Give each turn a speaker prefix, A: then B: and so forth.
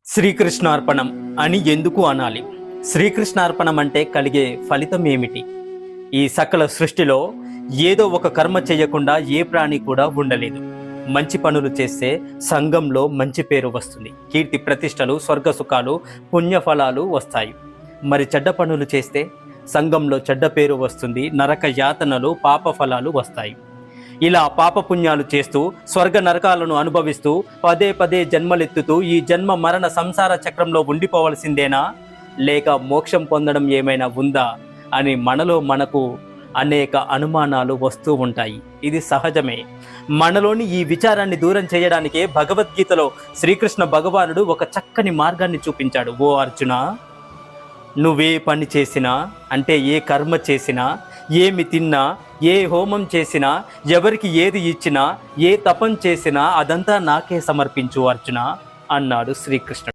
A: శ్రీకృష్ణార్పణం అని ఎందుకు అనాలి? శ్రీకృష్ణార్పణం అంటే కలిగే ఫలితం ఏమిటి? ఈ సకల సృష్టిలో ఏదో ఒక కర్మ చేయకుండా ఏ ప్రాణి కూడా ఉండలేదు. మంచి పనులు చేస్తే సంఘంలో మంచి పేరు వస్తుంది, కీర్తి ప్రతిష్టలు, స్వర్గ సుఖాలు, పుణ్యఫలాలు వస్తాయి. మరి చెడ్డ పనులు చేస్తే సంఘంలో చెడ్డ పేరు వస్తుంది, నరక యాతనలు, పాప ఫలాలు వస్తాయి. ఇలా పాపపుణ్యాలు చేస్తూ స్వర్గ నరకాలను అనుభవిస్తూ పదే పదే జన్మలెత్తుతూ ఈ జన్మ మరణ సంసార చక్రంలో ఉండిపోవలసిందేనా, లేక మోక్షం పొందడం ఏమైనా ఉందా అని మనకు అనేక అనుమానాలు వస్తూ ఉంటాయి. ఇది సహజమే. మనలోని ఈ విచారాన్ని దూరం చేయడానికే భగవద్గీతలో శ్రీకృష్ణ భగవానుడు ఒక చక్కని మార్గాన్ని చూపించాడు. ఓ అర్జున, నువ్వే పని చేసినా, అంటే ఏ కర్మ చేసినా, ఏమి తిన్నా, ఏ హోమం చేసినా, ఎవరికి ఏది ఇచ్చినా, ఏ తపం చేసినా అదంతా నాకే సమర్పించు అర్జున అన్నాడు శ్రీకృష్ణుడు.